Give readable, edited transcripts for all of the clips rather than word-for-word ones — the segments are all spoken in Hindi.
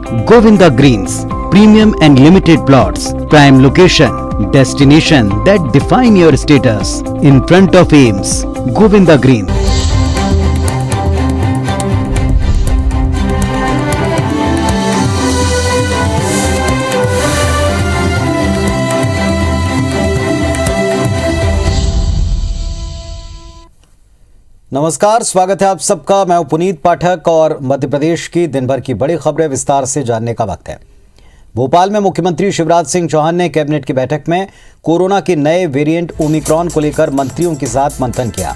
Govinda Greens, premium and limited plots, prime location, destination that define your status. In front of Ames, Govinda Greens. नमस्कार, स्वागत है आप सबका। मैं हूं पुनीत पाठक और मध्य प्रदेश की दिन भर की बड़ी खबरें विस्तार से जानने का वक्त है। भोपाल में मुख्यमंत्री शिवराज सिंह चौहान ने कैबिनेट की बैठक में कोरोना के नए वेरिएंट ओमिक्रॉन को लेकर मंत्रियों के साथ मंथन किया।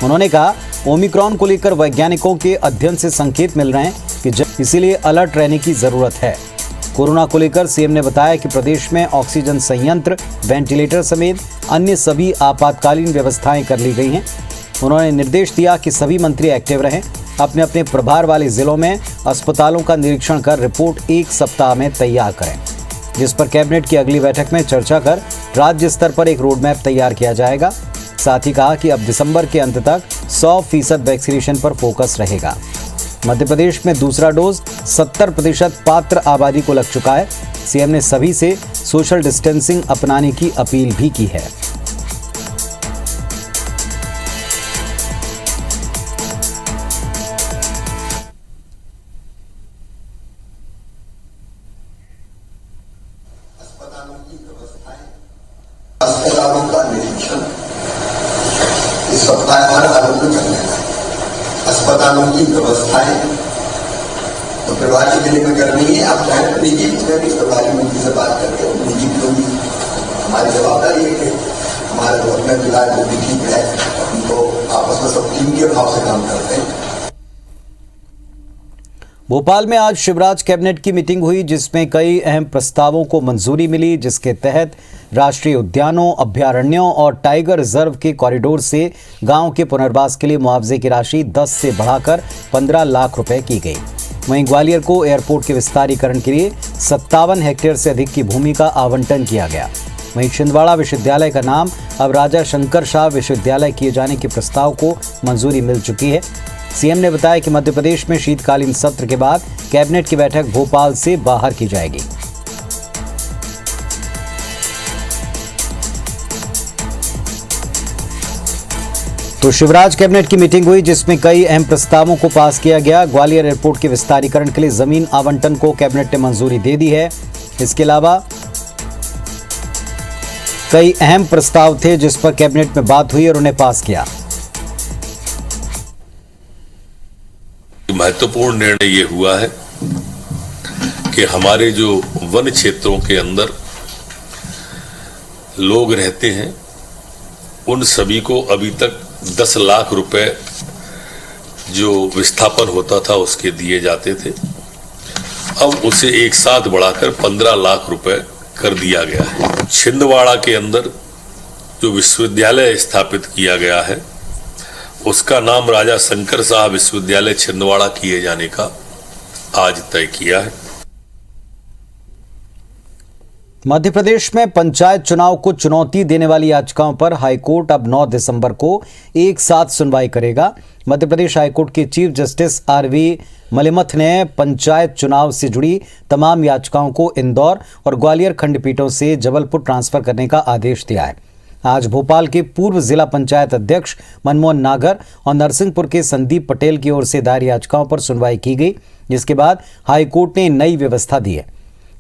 उन्होंने कहा, ओमिक्रॉन को लेकर वैज्ञानिकों के अध्ययन से संकेत मिल रहे हैं कि इसीलिए अलर्ट रहने की जरूरत है। कोरोना को लेकर सीएम ने बताया कि प्रदेश में ऑक्सीजन संयंत्र, वेंटिलेटर समेत अन्य सभी आपातकालीन व्यवस्थाएं कर ली गई हैं। उन्होंने निर्देश दिया कि सभी मंत्री एक्टिव रहें, अपने अपने प्रभार वाले जिलों में अस्पतालों का निरीक्षण कर रिपोर्ट 1 सप्ताह में तैयार करें, जिस पर कैबिनेट की अगली बैठक में चर्चा कर राज्य स्तर पर एक रोड मैप तैयार किया जाएगा। साथ ही कहा कि अब दिसंबर के अंत तक 100% वैक्सीनेशन पर फोकस रहेगा। मध्य प्रदेश में दूसरा डोज 70% पात्र आबादी को लग चुका है। सीएम ने सभी से सोशल डिस्टेंसिंग अपनाने की अपील भी की है। अस्पतालों का निरीक्षण इस सप्ताह हर आरोप में चलने लगा। अस्पतालों की व्यवस्थाएं तो प्रभारी जिले में करनी है। आप चाहे तो निजी में भी प्रभारी मंत्री से बात करके निजी जो भी हमारी जवाबदारी है कि हमारे तो अपने जिला जो भी ठीक है उनको आपस में सब टीम के भाव से काम करते हैं। भोपाल में आज शिवराज कैबिनेट की मीटिंग हुई, जिसमें कई अहम प्रस्तावों को मंजूरी मिली, जिसके तहत राष्ट्रीय उद्यानों, अभ्यारण्यों और टाइगर रिजर्व के कॉरिडोर से गांव के पुनर्वास के लिए मुआवजे की राशि 10 से बढ़ाकर 15 लाख रुपए की गई। वहीं ग्वालियर को एयरपोर्ट के विस्तारीकरण के लिए 57 हेक्टेयर से अधिक की भूमि का आवंटन किया गया। वहीं छिंदवाड़ा विश्वविद्यालय का नाम अब राजा शंकर शाह विश्वविद्यालय किए जाने के प्रस्ताव को मंजूरी मिल चुकी है। सीएम ने बताया कि मध्य प्रदेश में शीतकालीन सत्र के बाद कैबिनेट की बैठक भोपाल से बाहर की जाएगी। तो शिवराज कैबिनेट की मीटिंग हुई, जिसमें कई अहम प्रस्तावों को पास किया गया। ग्वालियर एयरपोर्ट के विस्तारीकरण के लिए जमीन आवंटन को कैबिनेट ने मंजूरी दे दी है। इसके अलावा कई अहम प्रस्ताव थे जिस पर कैबिनेट में बात हुई और उन्हें पास किया। महत्वपूर्ण निर्णय ये हुआ है कि हमारे जो वन क्षेत्रों के अंदर लोग रहते हैं उन सभी को अभी तक 10 लाख रुपए जो विस्थापन होता था उसके दिए जाते थे, अब उसे एक साथ बढ़ाकर 15 लाख रुपए कर दिया गया है। छिंदवाड़ा के अंदर जो विश्वविद्यालय स्थापित किया गया है उसका नाम राजा शंकर शाह विश्वविद्यालय छिंदवाड़ा किए जाने का आज तय किया है। मध्य प्रदेश में पंचायत चुनाव को चुनौती देने वाली याचिकाओं पर हाईकोर्ट अब 9 दिसंबर को एक साथ सुनवाई करेगा। मध्य प्रदेश हाईकोर्ट के चीफ जस्टिस आरवी मलिमथ ने पंचायत चुनाव से जुड़ी तमाम याचिकाओं को इंदौर और ग्वालियर खंडपीठों से जबलपुर ट्रांसफर करने का आदेश दिया है। आज भोपाल के पूर्व जिला पंचायत अध्यक्ष मनमोहन नागर और नरसिंहपुर के संदीप पटेल की ओर से दायर याचिकाओं पर सुनवाई की गई, जिसके बाद हाईकोर्ट ने नई व्यवस्था दी है।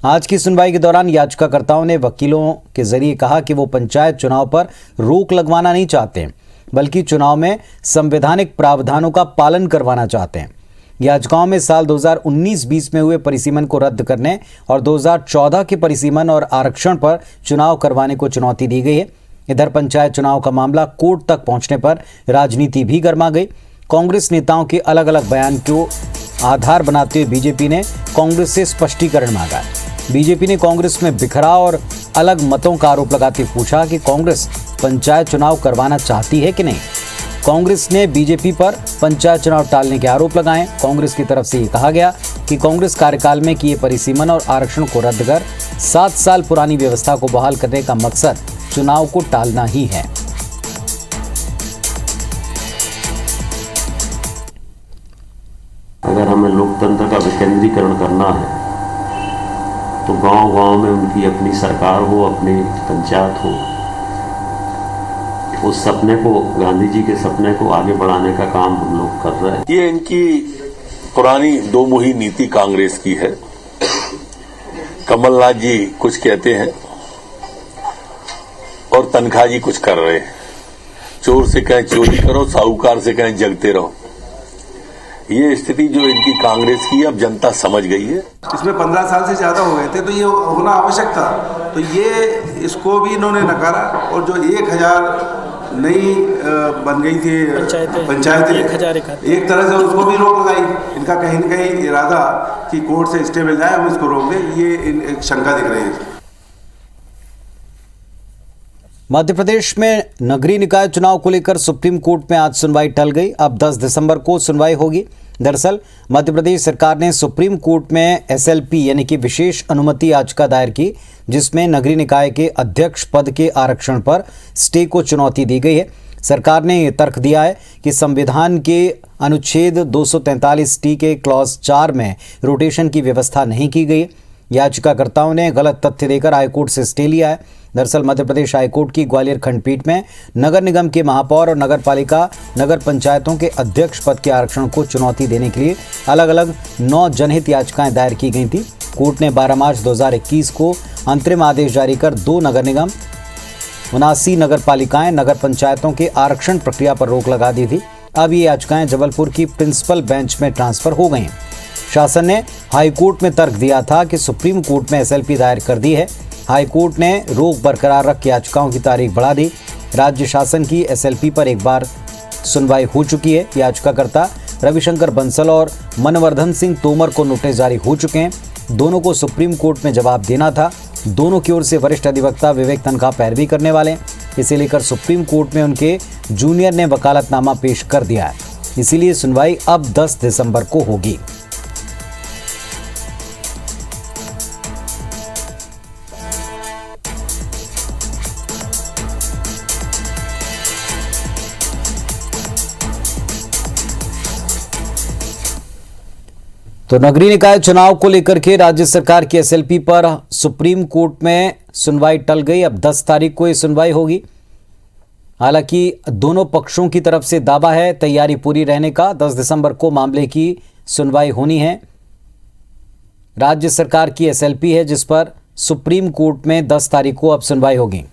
आज की सुनवाई के दौरान याचिकाकर्ताओं ने वकीलों के जरिए कहा कि वो पंचायत चुनाव पर रोक लगवाना नहीं चाहते हैं, बल्कि चुनाव में संवैधानिक प्रावधानों का पालन करवाना चाहते हैं। याचिकाओं में साल 2019-20 में हुए परिसीमन को रद्द करने और 2014 के परिसीमन और आरक्षण पर चुनाव करवाने को चुनौती दी गई है। इधर पंचायत चुनाव का मामला कोर्ट तक पहुंचने पर राजनीति भी गर्मा गई। कांग्रेस नेताओं के अलग अलग बयान को आधार बनाते हुए बीजेपी ने कांग्रेस से स्पष्टीकरण मांगा। बीजेपी ने कांग्रेस में बिखराव और अलग मतों का आरोप लगाते पूछा कि कांग्रेस पंचायत चुनाव करवाना चाहती है कि नहीं। कांग्रेस ने बीजेपी पर पंचायत चुनाव टालने के आरोप लगाए। कांग्रेस की तरफ से ये कहा गया कि कांग्रेस कार्यकाल में किए परिसीमन और आरक्षण को रद्द कर 7 साल पुरानी व्यवस्था को बहाल करने का मकसद चुनाव को टालना ही है। अगर हमें लोकतंत्र का विकेंद्रीकरण करना है तो गांव-गांव में उनकी अपनी सरकार हो, अपनी पंचायत हो, उस सपने को, गांधी जी के सपने को आगे बढ़ाने का काम हम लोग कर रहे हैं। ये इनकी पुरानी दो मुही नीति कांग्रेस की है। कमलनाथ जी कुछ कहते हैं और तनखा जी कुछ कर रहे हैं। चोर से कहें चोरी करो, साहूकार से कहें जगते रहो। ये स्थिति जो इनकी कांग्रेस की अब जनता समझ गई है। इसमें 15 साल से ज्यादा हो गए थे, तो ये होना आवश्यक था। तो ये इसको भी इन्होंने नकारा और जो 1000 नई बन गई थी पंचायतें, एक तरह से उसको भी रोक लगाई। इनका कहीं न कहीं इरादा कि कोर्ट से स्टे मिल जाए, हम इसको रोक दें, ये एक शंका दिख रही है। मध्य प्रदेश में नगरीय निकाय चुनाव को लेकर सुप्रीम कोर्ट में आज सुनवाई टल गई। अब 10 दिसंबर को सुनवाई होगी। दरअसल मध्य प्रदेश सरकार ने सुप्रीम कोर्ट में SLP यानी कि विशेष अनुमति याचिका दायर की, जिसमें नगरीय निकाय के अध्यक्ष पद के आरक्षण पर स्टे को चुनौती दी गई है। सरकार ने यह तर्क दिया है कि संविधान के अनुच्छेद 243T के क्लॉज 4 में रोटेशन की व्यवस्था नहीं की गई। याचिकाकर्ताओं ने गलत तथ्य देकर हाईकोर्ट से स्टे लिया है। दरअसल मध्य प्रदेश हाईकोर्ट की ग्वालियर खंडपीठ में नगर निगम के महापौर और नगर पालिका नगर पंचायतों के अध्यक्ष पद के आरक्षण को चुनौती देने के लिए अलग अलग 9 जनहित याचिकाएं दायर की गई थी। कोर्ट ने 12 मार्च 2021 को अंतरिम आदेश जारी कर 2 नगर निगम, 79 नगर पालिकाएं, नगर पंचायतों के आरक्षण प्रक्रिया पर रोक लगा दी थी। अब ये याचिकाएं जबलपुर की प्रिंसिपल बेंच में ट्रांसफर हो गई। शासन ने हाईकोर्ट में तर्क दिया था कि सुप्रीम कोर्ट में SLP दायर कर दी है। हाईकोर्ट ने रोक बरकरार रख याचिकाओं की तारीख बढ़ा दी। राज्य शासन की SLP पर एक बार सुनवाई हो चुकी है। याचिकाकर्ता रविशंकर बंसल और मनवर्धन सिंह तोमर को नोटिस जारी हो चुके हैं। दोनों को सुप्रीम कोर्ट में जवाब देना था। दोनों की ओर से वरिष्ठ अधिवक्ता विवेक तनखा पैरवी करने वाले हैं। इसे लेकर सुप्रीम कोर्ट में उनके जूनियर ने वकालतनामा पेश कर दिया है। इसीलिए सुनवाई अब 10 दिसंबर को होगी। तो नगरीय निकाय चुनाव को लेकर के राज्य सरकार की SLP पर सुप्रीम कोर्ट में सुनवाई टल गई। अब 10 तारीख को ये सुनवाई होगी। हालांकि दोनों पक्षों की तरफ से दावा है तैयारी पूरी रहने का। 10 दिसंबर को मामले की सुनवाई होनी है। राज्य सरकार की SLP है जिस पर सुप्रीम कोर्ट में 10 तारीख को अब सुनवाई होगी।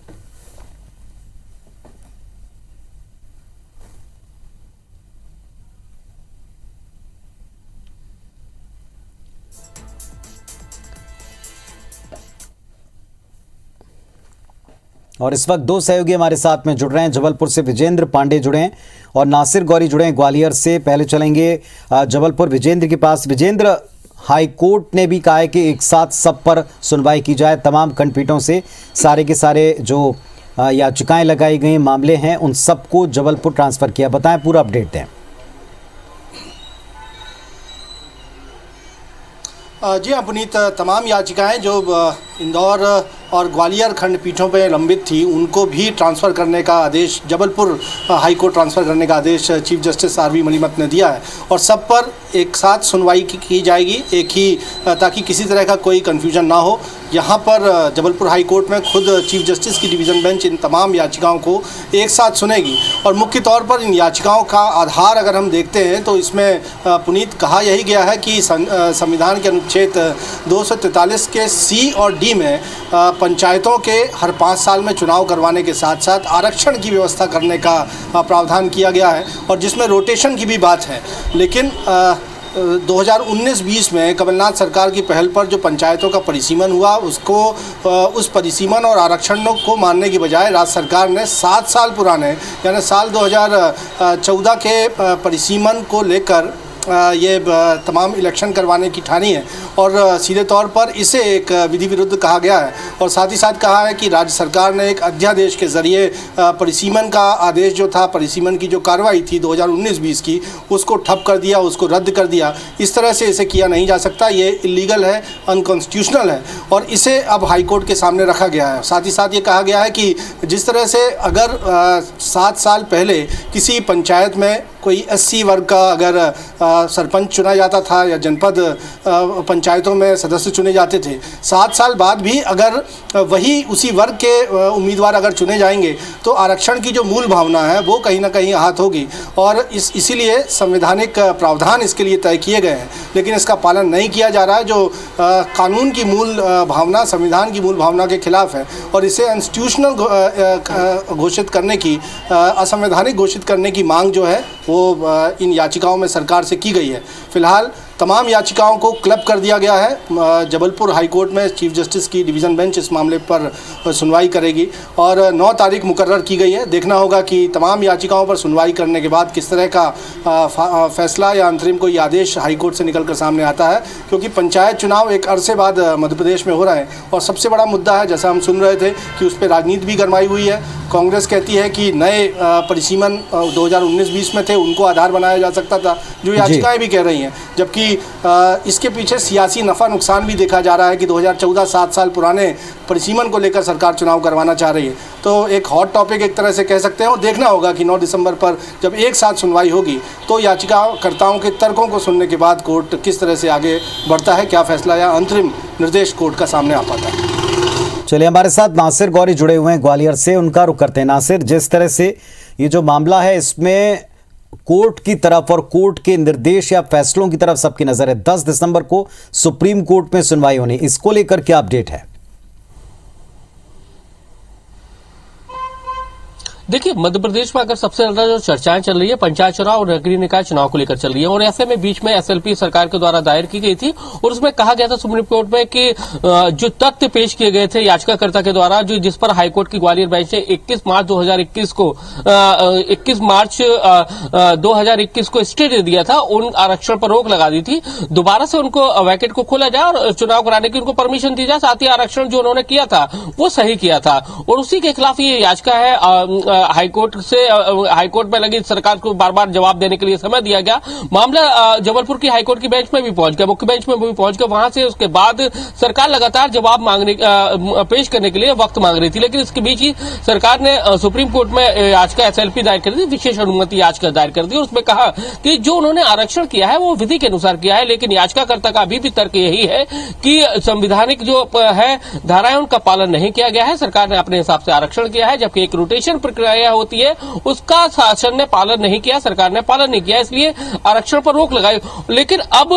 और इस वक्त 2 सहयोगी हमारे साथ में जुड़ रहे हैं। जबलपुर से विजेंद्र पांडे जुड़े हैं और नासिर गौरी जुड़े हैं ग्वालियर से। पहले चलेंगे जबलपुर विजेंद्र के पास। विजेंद्र, हाई कोर्ट ने भी कहा है कि एक साथ सब पर सुनवाई की जाए। तमाम खंडपीठों से सारे के सारे जो याचिकाएं लगाई गई मामले हैं उन सबको जबलपुर ट्रांसफ़र किया। बताएं, पूरा अपडेट दें। जी हाँ पुनीत, तमाम याचिकाएं जो इंदौर और ग्वालियर खंडपीठों पे लंबित थी उनको भी ट्रांसफ़र करने का आदेश, जबलपुर हाई कोर्ट ट्रांसफ़र करने का आदेश चीफ जस्टिस RV मलिमत ने दिया है और सब पर एक साथ सुनवाई की जाएगी, एक ही, ताकि किसी तरह का कोई कन्फ्यूजन ना हो। यहाँ पर जबलपुर हाई कोर्ट में खुद चीफ जस्टिस की डिवीज़न बेंच इन तमाम याचिकाओं को एक साथ सुनेगी और मुख्य तौर पर इन याचिकाओं का आधार अगर हम देखते हैं तो इसमें पुनीत कहा यही गया है कि संविधान के अनुच्छेद 243 के C और D में पंचायतों के हर 5 साल में चुनाव करवाने के साथ साथ आरक्षण की व्यवस्था करने का प्रावधान किया गया है और जिसमें रोटेशन की भी बात है। लेकिन 2019-20 में कमलनाथ सरकार की पहल पर जो पंचायतों का परिसीमन हुआ उसको उस परिसीमन और आरक्षण को मानने की बजाय राज्य सरकार ने 7 साल पुराने यानी साल 2014 के परिसीमन को लेकर ये तमाम इलेक्शन करवाने की ठानी है और सीधे तौर पर इसे एक विधि विरुद्ध कहा गया है और साथ ही साथ कहा है कि राज्य सरकार ने एक अध्यादेश के ज़रिए परिसीमन का आदेश जो था, परिसीमन की जो कार्रवाई थी 2019-20 की, उसको ठप कर दिया, उसको रद्द कर दिया। इस तरह से इसे किया नहीं जा सकता, ये इलीगल है, अनकॉन्स्टिट्यूशनल है और इसे अब हाई कोर्ट के सामने रखा गया है। साथ ही साथ ये कहा गया है कि जिस तरह से अगर 7 साल पहले किसी पंचायत में कोई एससी वर्ग का अगर सरपंच चुना जाता था या जनपद पंचायतों में सदस्य चुने जाते थे, 7 साल बाद भी अगर वही उसी वर्ग के उम्मीदवार अगर चुने जाएंगे तो आरक्षण की जो मूल भावना है वो कहीं ना कहीं आहत होगी। और इसीलिए संवैधानिक प्रावधान इसके लिए तय किए गए हैं, लेकिन इसका पालन नहीं किया जा रहा है, जो कानून की मूल भावना, संविधान की मूल भावना के खिलाफ है। और इसे इंस्टीट्यूशनल घोषित करने की, असंवैधानिक घोषित करने की मांग जो है वो इन याचिकाओं में सरकार से की गई है। फिलहाल तमाम याचिकाओं को क्लब कर दिया गया है। जबलपुर हाई कोर्ट में चीफ जस्टिस की डिवीज़न बेंच इस मामले पर सुनवाई करेगी और 9 तारीख मुकर्रर की गई है। देखना होगा कि तमाम याचिकाओं पर सुनवाई करने के बाद किस तरह का फैसला या अंतरिम कोई आदेश हाई कोर्ट से निकल कर सामने आता है, क्योंकि पंचायत चुनाव एक अरसे बाद मध्य प्रदेश में हो रहे हैं और सबसे बड़ा मुद्दा है, जैसा हम सुन रहे थे, कि उस पर राजनीति भी गरमाई हुई है। कांग्रेस कहती है कि नए परिसीमन 2019-20 में थे, उनको आधार बनाया जा सकता था, जो याचिकाएं भी कह रही हैं, जबकि इसके पीछे सियासी नफ़ा नुकसान भी देखा जा रहा है कि 2014 7 साल पुराने परिसीमन को लेकर सरकार चुनाव करवाना चाह रही है। तो एक हॉट टॉपिक एक तरह से कह सकते हैं, और देखना होगा कि 9 दिसंबर पर जब एक साथ सुनवाई होगी तो याचिकाकर्ताओं के तर्कों को सुनने के बाद कोर्ट किस तरह से आगे बढ़ता है, क्या फैसला या अंतरिम निर्देश कोर्ट का सामने आ पाता है। चलिए, हमारे साथ नासिर गौरी जुड़े हुए हैं ग्वालियर से, उनका रुख करते हैं। नासिर, जिस तरह से ये जो मामला है इसमें कोर्ट की तरफ और कोर्ट के निर्देश या फैसलों की तरफ सबकी नजर है, 10 दिसंबर को सुप्रीम कोर्ट में सुनवाई होनी, इसको लेकर क्या अपडेट है? देखिए, मध्य प्रदेश में अगर सबसे ज्यादा जो चर्चाएं चल रही है पंचायत चुनाव और नगरीय निकाय चुनाव को लेकर चल रही है, और ऐसे में बीच में एसएलपी सरकार के द्वारा दायर की गई थी और उसमें कहा गया था सुप्रीम कोर्ट में कि जो तथ्य पेश किए गए थे याचिकाकर्ता के द्वारा, जो जिस पर हाईकोर्ट की ग्वालियर बेंच ने 21 मार्च 2021 को स्टे दे दिया था, उन आरक्षण पर रोक लगा दी थी। दोबारा से उनको वैकेट को खोला जाए और चुनाव कराने की उनको परमिशन दी जाए, साथ ही आरक्षण जो उन्होंने किया था वो सही किया था, और उसी के खिलाफ ये याचिका है। हाईकोर्ट में लगी सरकार को बार बार जवाब देने के लिए समय दिया गया। मामला जबलपुर की हाईकोर्ट की बेंच में भी पहुंच गया, मुख्य बेंच में भी पहुंच गया। वहां से उसके बाद सरकार लगातार जवाब पेश करने के लिए वक्त मांग रही थी, लेकिन इसके बीच ही सरकार ने सुप्रीम कोर्ट में याचिका एसएलपी दायर कर दी, विशेष अनुमति याचिका दायर कर दी, और उसमें कहा कि जो उन्होंने आरक्षण किया है वो विधि के अनुसार किया है, लेकिन याचिकाकर्ता का अभी भी तर्क यही है कि संवैधानिक जो है धाराएं उनका पालन नहीं किया गया है। सरकार ने अपने हिसाब से आरक्षण किया है, जबकि एक रोटेशन प्रक्रिया होती है उसका शासन ने पालन नहीं किया, सरकार ने पालन नहीं किया, इसलिए आरक्षण पर रोक लगाई। लेकिन अब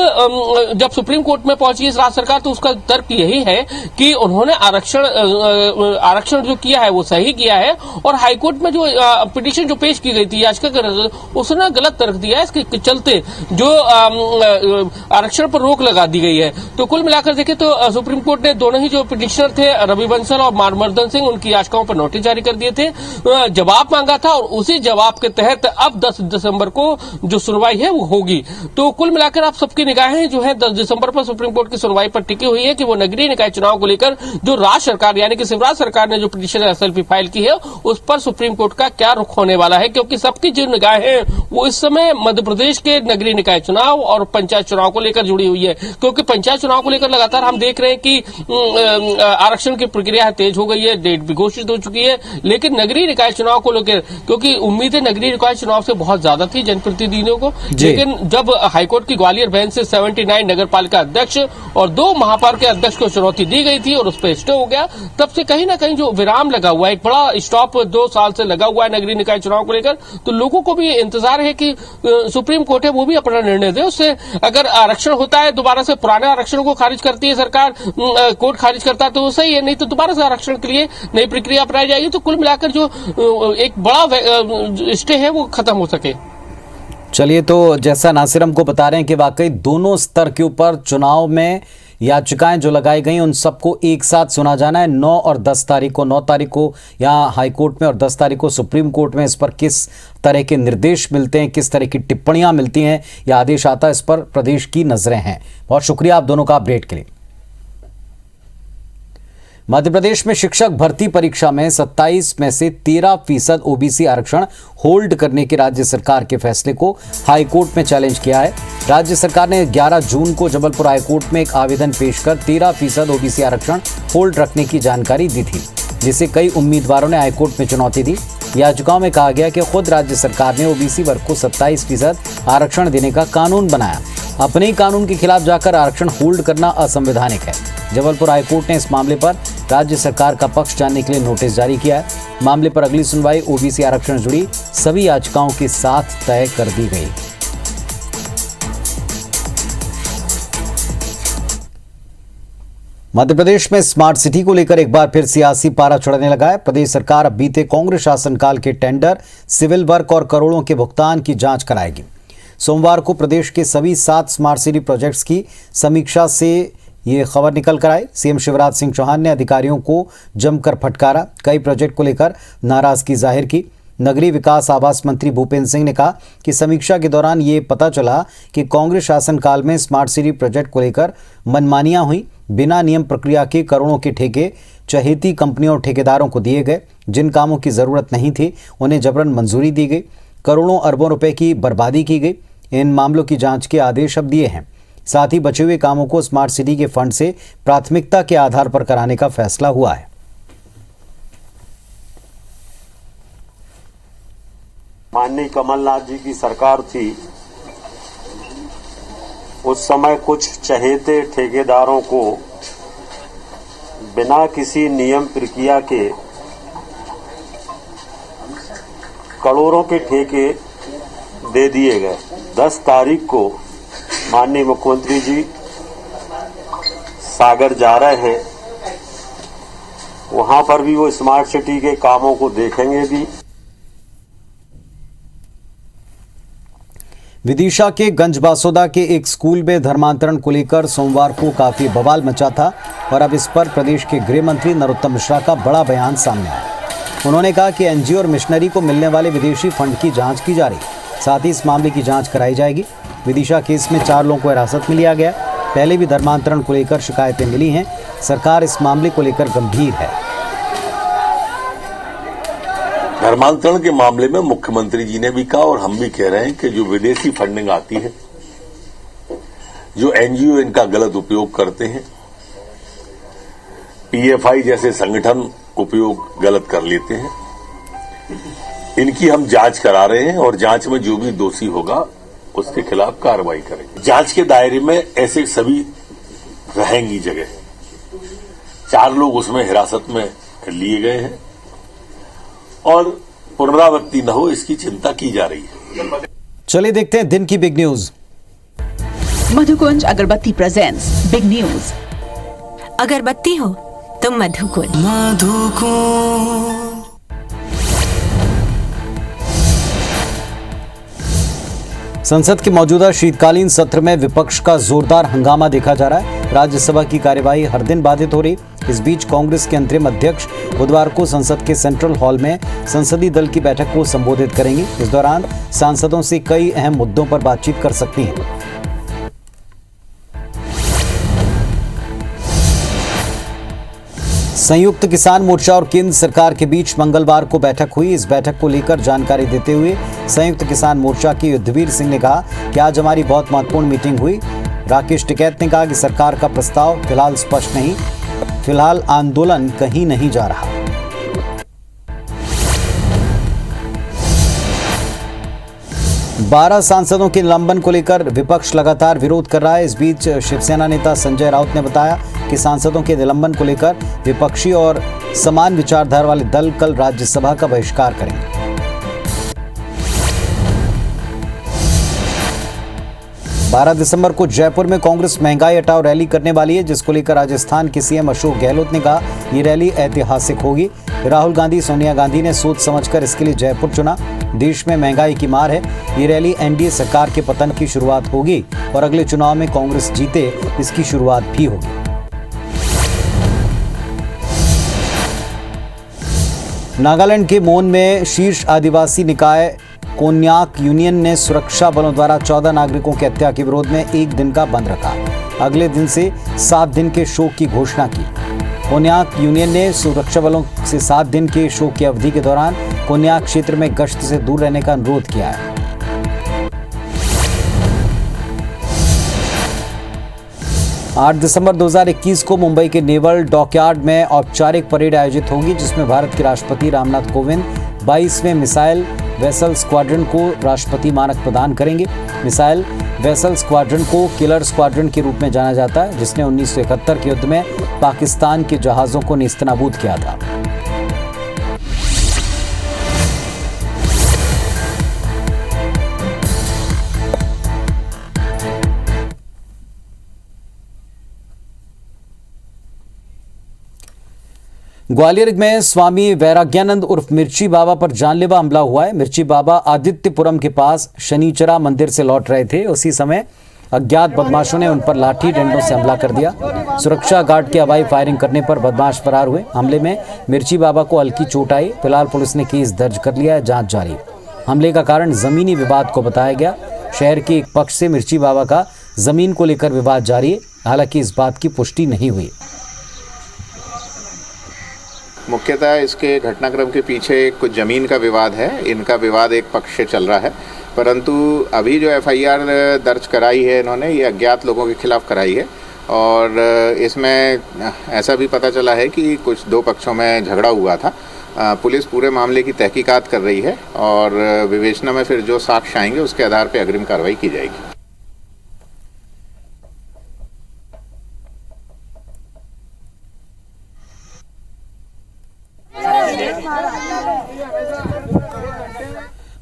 जब सुप्रीम कोर्ट में पहुंची इस राज्य सरकार, तो उसका तर्क यही है कि उन्होंने आरक्षण जो किया है वो सही किया है, और हाईकोर्ट में जो पिटीशन जो पेश की गई थी याचिका, उसने गलत तर्क दिया है, इसके चलते जो आरक्षण पर रोक लगा दी गई है। तो कुल मिलाकर देखें तो सुप्रीम कोर्ट ने दोनों ही जो पिटीशनर थे, रवि बंसल और मानवर्धन सिंह, उनकी याचिकाओं पर नोटिस जारी कर दिए थे, जवाब मांगा था, और उसी जवाब के तहत अब 10 दिसंबर को जो सुनवाई है वो होगी। तो कुल मिलाकर आप सबकी निगाहें जो है 10 दिसंबर पर सुप्रीम कोर्ट की सुनवाई पर टिकी हुई है कि वो नगरीय निकाय चुनाव को लेकर जो राज्य सरकार यानी कि शिवराज सरकार ने जो पिटीशन एसएलपी फाइल की है उस पर सुप्रीम कोर्ट का क्या रुख होने वाला है, क्योंकि सबकी जो निगाहें वो इस समय मध्य प्रदेश के नगरीय निकाय चुनाव और पंचायत चुनाव को लेकर जुड़ी हुई है। क्योंकि पंचायत चुनाव को लेकर लगातार हम देख रहे हैं कि आरक्षण की प्रक्रिया तेज हो गई है, डेट भी घोषित हो चुकी है, लेकिन नगरीय निकाय चुनाव को लेकर क्योंकि उम्मीदें नगरीय निकाय चुनाव से बहुत ज्यादा थी जनप्रतिनिधियों को, लेकिन जब हाईकोर्ट की ग्वालियर बेंच से 79 नगर पालिका अध्यक्ष और 2 महापौर के अध्यक्ष को चुनौती दी गई थी और उस पर स्टे हो गया, तब से कहीं ना कहीं जो विराम लगा हुआ है, एक बड़ा स्टॉप 2 साल से लगा हुआ है नगरीय निकाय चुनाव को लेकर। तो लोगों को भी इंतजार है कि सुप्रीम कोर्ट है वो भी अपना निर्णय दे, उससे अगर आरक्षण होता है दोबारा से पुराने आरक्षण को खारिज करती है सरकार, कोर्ट खारिज करता है तो वो सही है, नहीं तो दोबारा से आरक्षण के लिए नई प्रक्रिया अपनाई जाएगी। तो कुल मिलाकर जो एक बड़ा स्टे है वो खत्म हो सके। चलिए, तो जैसा नासिर हमको बता रहे हैं कि वाकई दोनों स्तर के ऊपर चुनाव में याचिकाएं जो लगाई गई उन सबको एक साथ सुना जाना है। 9 और 10 तारीख को, 9 तारीख को यहाँ हाई कोर्ट में और 10 तारीख को सुप्रीम कोर्ट में इस पर किस तरह के निर्देश मिलते हैं, किस तरह की टिप्पणियां मिलती हैं या आदेश आता है, इस पर प्रदेश की नजरें हैं। बहुत शुक्रिया आप दोनों का अपडेट के लिए। मध्य प्रदेश में शिक्षक भर्ती परीक्षा में 27 में से 13% ओबीसी आरक्षण होल्ड करने के राज्य सरकार के फैसले को हाई कोर्ट में चैलेंज किया है। राज्य सरकार ने 11 जून को जबलपुर हाई कोर्ट में एक आवेदन पेश कर 13% ओबीसी आरक्षण होल्ड रखने की जानकारी दी थी, जिसे कई उम्मीदवारों ने हाई कोर्ट में चुनौती दी। याचिकाओं में कहा गया कि खुद राज्य सरकार ने ओबीसी वर्ग को 27% आरक्षण देने का कानून बनाया। अपने ही कानून के खिलाफ जाकर आरक्षण होल्ड करना असंवैधानिक है। जबलपुर हाईकोर्ट ने इस मामले पर राज्य सरकार का पक्ष जानने के लिए नोटिस जारी किया है। मामले पर अगली सुनवाई ओबीसी आरक्षण जुड़ी सभी याचिकाओं के साथ तय कर दी गई। मध्य प्रदेश में स्मार्ट सिटी को लेकर एक बार फिर सियासी पारा चढ़ने लगा है। प्रदेश सरकार अब बीते कांग्रेस शासनकाल के टेंडर, सिविल वर्क और करोड़ों के भुगतान की जांच कराएगी। सोमवार को प्रदेश के सभी 7 स्मार्ट सिटी प्रोजेक्ट्स की समीक्षा से ये खबर निकल कर आई। सीएम शिवराज सिंह चौहान ने अधिकारियों को जमकर फटकारा, कई प्रोजेक्ट को लेकर नाराजगी जाहिर की। नगरीय विकास आवास मंत्री भूपेंद्र सिंह ने कहा कि समीक्षा के दौरान ये पता चला कि कांग्रेस शासनकाल में स्मार्ट सिटी प्रोजेक्ट को लेकर मनमानियां हुई। बिना नियम प्रक्रिया के करोड़ों के ठेके चहेती कंपनियों और ठेकेदारों को दिए गए। जिन कामों की जरूरत नहीं थी उन्हें जबरन मंजूरी दी गई। करोड़ों अरबों रुपए की बर्बादी की गई। इन मामलों की जांच के आदेश अब दिए हैं। साथ ही बचे हुए कामों को स्मार्ट सिटी के फंड से प्राथमिकता के आधार पर कराने का फैसला हुआ है। माननीय कमलनाथ जी की सरकार थी, उस समय कुछ चहेते ठेकेदारों को बिना किसी नियम प्रक्रिया के करोड़ों के ठेके दे दिए गए। 10 तारीख को माननीय मुख्यमंत्री जी सागर जा रहे हैं, वहां पर भी वो स्मार्ट सिटी के कामों को देखेंगे भी। विदिशा के गंजबासोदा के एक स्कूल में धर्मांतरण को लेकर सोमवार को काफी बवाल मचा था और अब इस पर प्रदेश के गृह मंत्री नरोत्तम मिश्रा का बड़ा बयान सामने आया। उन्होंने कहा कि एनजीओ और मिशनरी को मिलने वाले विदेशी फंड की जांच की जा रही, साथ ही इस मामले की जांच कराई जाएगी। विदिशा केस में 4 लोगों को हिरासत में लिया गया। पहले भी धर्मांतरण को लेकर शिकायतें मिली हैं। सरकार इस मामले को लेकर गंभीर है। धर्मांतरण के मामले में मुख्यमंत्री जी ने भी कहा और हम भी कह रहे हैं कि जो विदेशी फंडिंग आती है, जो एनजीओ इनका गलत उपयोग करते हैं, पीएफआई जैसे संगठन उपयोग गलत कर लेते हैं, इनकी हम जांच करा रहे हैं और जांच में जो भी दोषी होगा उसके खिलाफ कार्रवाई करेंगे। जांच के दायरे में ऐसे सभी रहेंगी जगह। 4 लोग उसमें हिरासत में लिए गए हैं और पुनरावृत्ति न हो इसकी चिंता की जा रही है। चलिए देखते हैं दिन की बिग न्यूज। मधुकुंज अगरबत्ती प्रेजेंट्स बिग न्यूज। अगरबत्ती हो तो मधुकुंज। संसद के मौजूदा शीतकालीन सत्र में विपक्ष का जोरदार हंगामा देखा जा रहा है। राज्यसभा की कार्यवाही हर दिन बाधित हो रही। इस बीच कांग्रेस के अंतरिम अध्यक्ष बुधवार को संसद के सेंट्रल हॉल में संसदीय दल की बैठक को संबोधित करेंगे। इस दौरान सांसदों से कई अहम मुद्दों पर बातचीत कर सकती हैं। संयुक्त किसान मोर्चा और केंद्र सरकार के बीच मंगलवार को बैठक हुई। इस बैठक को लेकर जानकारी देते हुए संयुक्त किसान मोर्चा के युद्धवीर सिंह ने कहा कि आज हमारी बहुत महत्वपूर्ण मीटिंग हुई। राकेश टिकैत ने कहा कि सरकार का प्रस्ताव फिलहाल स्पष्ट नहीं, फिलहाल आंदोलन कहीं नहीं जा रहा। बारह सांसदों के निलंबन को लेकर विपक्ष लगातार विरोध कर रहा है। इस बीच शिवसेना नेता संजय राउत ने बताया कि सांसदों के निलंबन को लेकर विपक्षी और समान विचारधारा वाले दल कल राज्यसभा का बहिष्कार करेंगे। 12 दिसंबर को जयपुर में कांग्रेस महंगाई हटाओ रैली करने वाली है, जिसको लेकर राजस्थान के सीएम अशोक गहलोत ने कहा ये रैली ऐतिहासिक होगी। राहुल गांधी, सोनिया गांधी ने सोच समझकर इसके लिए जयपुर चुना। देश में महंगाई की मार है। ये रैली एनडीए सरकार के पतन की शुरुआत होगी और अगले चुनाव में कांग्रेस जीते इसकी शुरुआत भी होगी। नागालैंड के मोन में शीर्ष आदिवासी निकाय कोन्याक यूनियन ने सुरक्षा बलों द्वारा 14 नागरिकों की हत्या के विरोध में 1 दिन का बंद रखा। अगले दिन से 7 दिन के शोक की घोषणा की। कोन्याक यूनियन ने सुरक्षा बलों से 7 दिन के शोक की अवधि के दौरान कोन्याक क्षेत्र में गश्त से दूर रहने का अनुरोध किया है। आठ दिसंबर 2021 को मुंबई के नेवल डॉकयार्ड में औपचारिक परेड आयोजित होगी, जिसमें भारत के राष्ट्रपति रामनाथ कोविंद, 22वें मिसाइल वेसल स्क्वाड्रन को राष्ट्रपति मानक प्रदान करेंगे। मिसाइल वेसल स्क्वाड्रन को किलर स्क्वाड्रन के रूप में जाना जाता है, जिसने 1971 के युद्ध में पाकिस्तान के जहाजों को नेस्तनाबूद किया था। ग्वालियर में स्वामी वैराग्यानंद उर्फ मिर्ची बाबा पर जानलेवा हमला हुआ है। मिर्ची बाबा आदित्यपुरम के पास शनिचरा मंदिर से लौट रहे थे। उसी समय अज्ञात बदमाशों ने उन पर लाठी डंडों से हमला कर दिया। सुरक्षा गार्ड की हवाई फायरिंग करने पर बदमाश फरार हुए। हमले में मिर्ची बाबा को हल्की चोट आई। फिलहाल पुलिस ने केस दर्ज कर लिया है, जांच जारी। हमले का कारण जमीनी विवाद को बताया गया। शहर के एक पक्ष से मिर्ची बाबा का जमीन को लेकर विवाद जारी है, हालांकि इस बात की पुष्टि नहीं हुई। मुख्यतः इसके घटनाक्रम के पीछे कुछ ज़मीन का विवाद है। इनका विवाद एक पक्ष से चल रहा है, परंतु अभी जो एफआईआर दर्ज कराई है इन्होंने, ये अज्ञात लोगों के खिलाफ कराई है और इसमें ऐसा भी पता चला है कि कुछ दो पक्षों में झगड़ा हुआ था। पुलिस पूरे मामले की तहकीकात कर रही है और विवेचना में फिर जो साक्ष्य आएंगे उसके आधार पर अग्रिम कार्रवाई की जाएगी।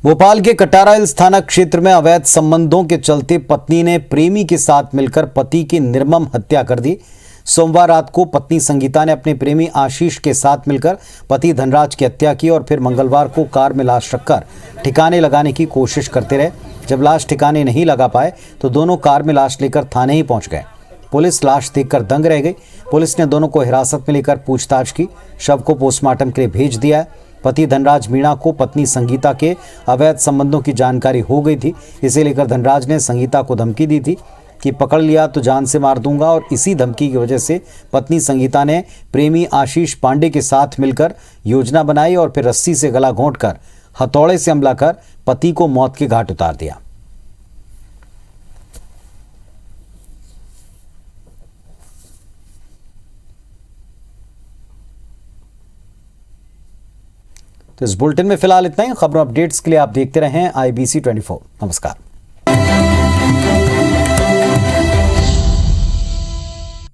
भोपाल के कटारा हिल्स थाना क्षेत्र में अवैध संबंधों के चलते पत्नी ने प्रेमी के साथ मिलकर पति की निर्मम हत्या कर दी। सोमवार रात को पत्नी संगीता ने अपने प्रेमी आशीष के साथ मिलकर पति धनराज की हत्या की और फिर मंगलवार को कार में लाश रखकर ठिकाने लगाने की कोशिश करते रहे। जब लाश ठिकाने नहीं लगा पाए तो दोनों कार में लाश लेकर थाने ही पहुंच गए। पुलिस लाश देखकर दंग रह गई। पुलिस ने दोनों को हिरासत में लेकर पूछताछ की। शव को पोस्टमार्टम के लिए भेज दिया है। पति धनराज मीणा को पत्नी संगीता के अवैध संबंधों की जानकारी हो गई थी। इसे लेकर धनराज ने संगीता को धमकी दी थी कि पकड़ लिया तो जान से मार दूंगा, और इसी धमकी की वजह से पत्नी संगीता ने प्रेमी आशीष पांडे के साथ मिलकर योजना बनाई और फिर रस्सी से गला घोंटकर हथौड़े से हमला कर पति को मौत के घाट उतार दिया। तो इस बुलेटिन में फिलहाल इतना ही। खबरों अपडेट्स के लिए आप देखते रहें IBC 24। नमस्कार।